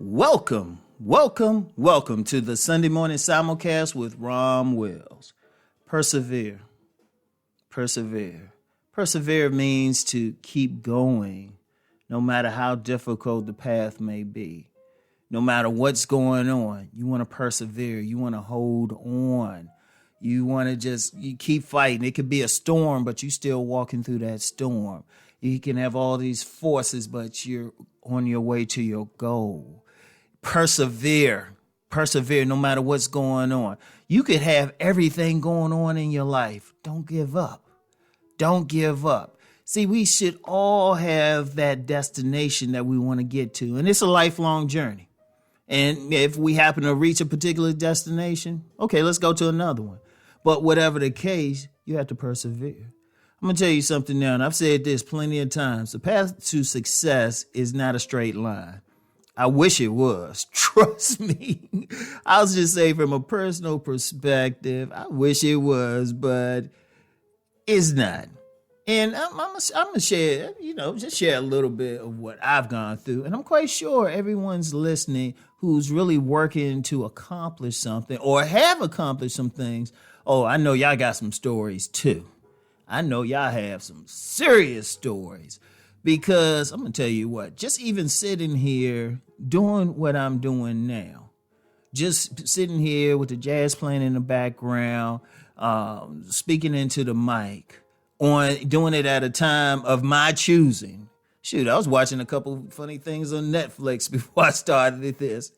Welcome to the Sunday morning simulcast with Rom Wills. Persevere. Persevere means to keep going, no matter how difficult the path may be. No matter what's going on, you want to persevere. You want to hold on. You want to you keep fighting. It could be a storm, but you're still walking through that storm. You can have all these forces, but you're on your way to your goal. Persevere no matter what's going on. You could have everything going on in your life. Don't give up. See, we should all have that destination that we want to get to, and it's a lifelong journey. And if we happen to reach a particular destination, okay, let's go to another one. But whatever the case, you have to persevere. I'm going to tell you something now, and I've said this plenty of times. The path to success is not a straight line. I wish it was. Trust me. I'll just say from a personal perspective, I wish it was, but it's not. And I'm going to share, just share a little bit of what I've gone through. And I'm quite sure everyone's listening who's really working to accomplish something or have accomplished some things. Oh, I know y'all got some stories too. I know y'all have some serious stories. Because I'm going to tell you what, just even sitting here doing what I'm doing now, just sitting here with the jazz playing in the background, speaking into the mic, doing it at a time of my choosing. Shoot, I was watching a couple funny things on Netflix before I started this.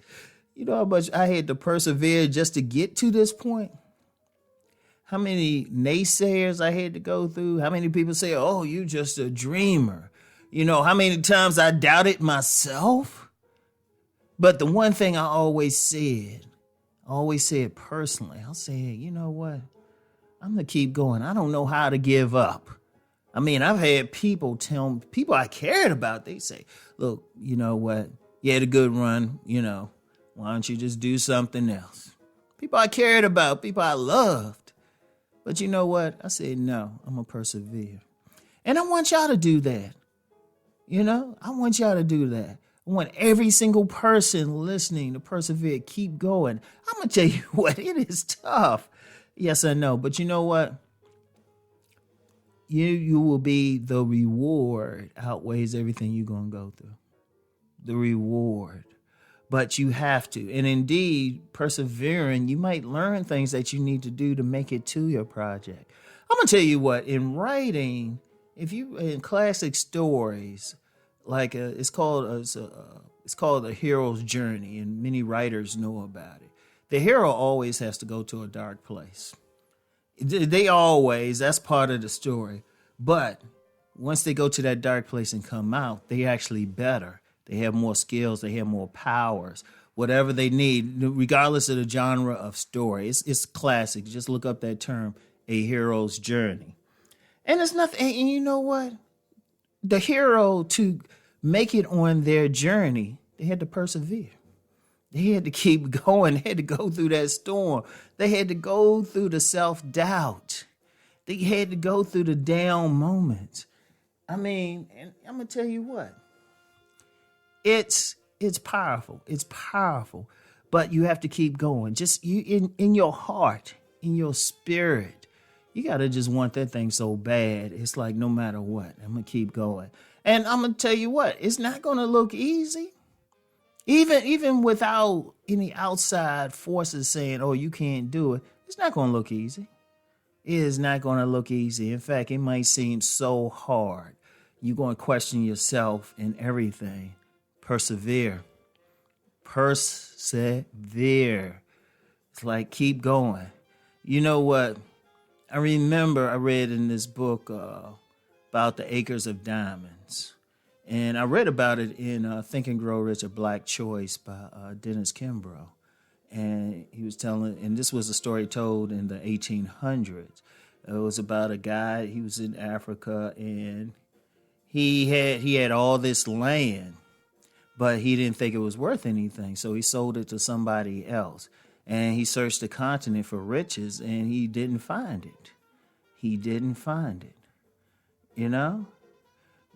You know how much I had to persevere just to get to this point? How many naysayers I had to go through? How many people say, oh, you just a dreamer? You know, how many times I doubted myself? But the one thing I always said personally, I'll say, you know what? I'm going to keep going. I don't know how to give up. I mean, I've had people I cared about, they say, look, you know what? You had a good run, why don't you just do something else? People I cared about, people I loved. But you know what? I said, no, I'm going to persevere. And I want y'all to do that. I want y'all to do that. I want every single person listening to persevere, keep going. I'm going to tell you what, it is tough. Yes, I know. But you know what? You will be, the reward outweighs everything you're going to go through. The reward. But you have to. And indeed, persevering, you might learn things that you need to do to make it to your project. I'm going to tell you what, in writing, if you in classic stories, like it's called a hero's journey, and many writers know about it. The hero always has to go to a dark place. That's part of the story. But once they go to that dark place and come out, they actually better. They have more skills. They have more powers. Whatever they need, regardless of the genre of story, it's classic. Just look up that term, a hero's journey. And it's nothing, and you know what? The hero, to make it on their journey, they had to persevere. They had to keep going. They had to go through that storm. They had to go through the self-doubt. They had to go through the down moments. I mean, and I'm going to tell you what. It's powerful. It's powerful. But you have to keep going. Just you in your heart, in your spirit. You got to just want that thing so bad. It's like no matter what, I'm going to keep going. And I'm going to tell you what, it's not going to look easy. Even without any outside forces saying, oh, you can't do it, it's not going to look easy. It is not going to look easy. In fact, it might seem so hard. You're going to question yourself and everything. Persevere. It's like keep going. You know what? I remember I read in this book about the acres of diamonds. And I read about it in Think and Grow Rich, A Black Choice by Dennis Kimbrough. And he was telling, and this was a story told in the 1800s. It was about a guy, he was in Africa, and he had all this land, but he didn't think it was worth anything. So he sold it to somebody else. And he searched the continent for riches, and he didn't find it.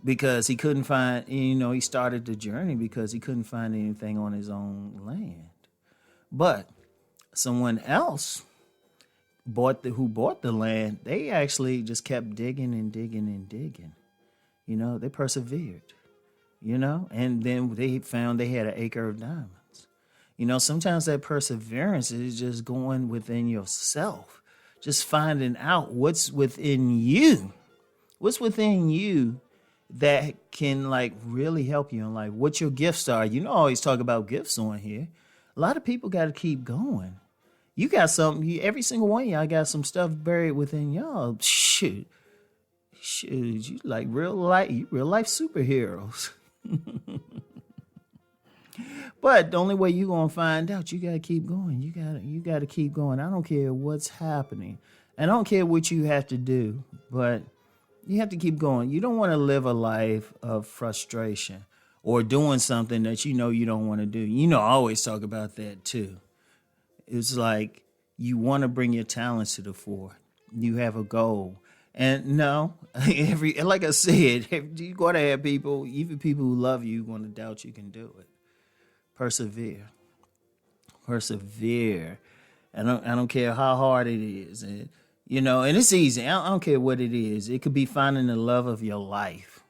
because he couldn't find, he started the journey because he couldn't find anything on his own land. But someone else who bought the land, they actually just kept digging and digging and digging. They persevered, and then they found they had an acre of diamonds. Sometimes that perseverance is just going within yourself, just finding out what's within you that can like really help you in life, what your gifts are. I always talk about gifts on here. A lot of people got to keep going. You got something, every single one of y'all got some stuff buried within y'all. Shoot, you like real life superheroes. But the only way you gonna find out, you gotta keep going. You gotta keep going. I don't care what's happening. I don't care what you have to do, but you have to keep going. You don't want to live a life of frustration or doing something that you don't want to do. I always talk about that too. It's like you want to bring your talents to the fore. You have a goal. And no, like I said, you're going to have people, even people who love you, going to doubt you can do it. Persevere. I don't care how hard it is. And it's easy. I don't care what it is. It could be finding the love of your life.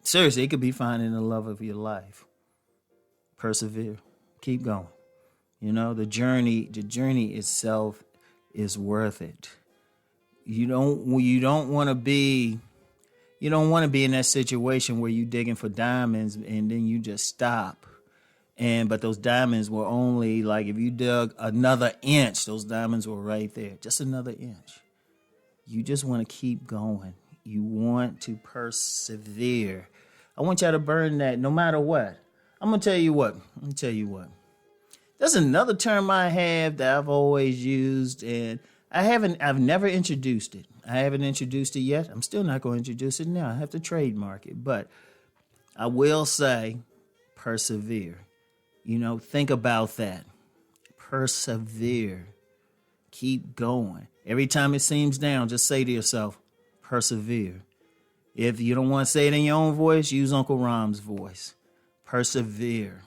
Seriously, it could be finding the love of your life. Persevere. Keep going. The journey itself is worth it. You don't want to be in that situation where you're digging for diamonds and then you just stop. But those diamonds were only like, if you dug another inch, those diamonds were right there. Just another inch. You just want to keep going. You want to persevere. I want y'all to burn that no matter what. I'm going to tell you what. There's another term I have that I've always used, and I've never introduced it. I haven't introduced it yet. I'm still not going to introduce it now. I have to trademark it. But I will say persevere. Think about that. Persevere. Keep going. Every time it seems down, just say to yourself, persevere. If you don't want to say it in your own voice, use Uncle Rom's voice. Persevere.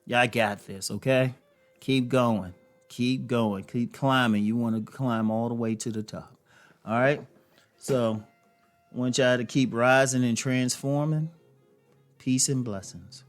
Y'all got this, okay? Keep going. Keep climbing. You want to climb all the way to the top. All right? So, I want y'all to keep rising and transforming. Peace and blessings.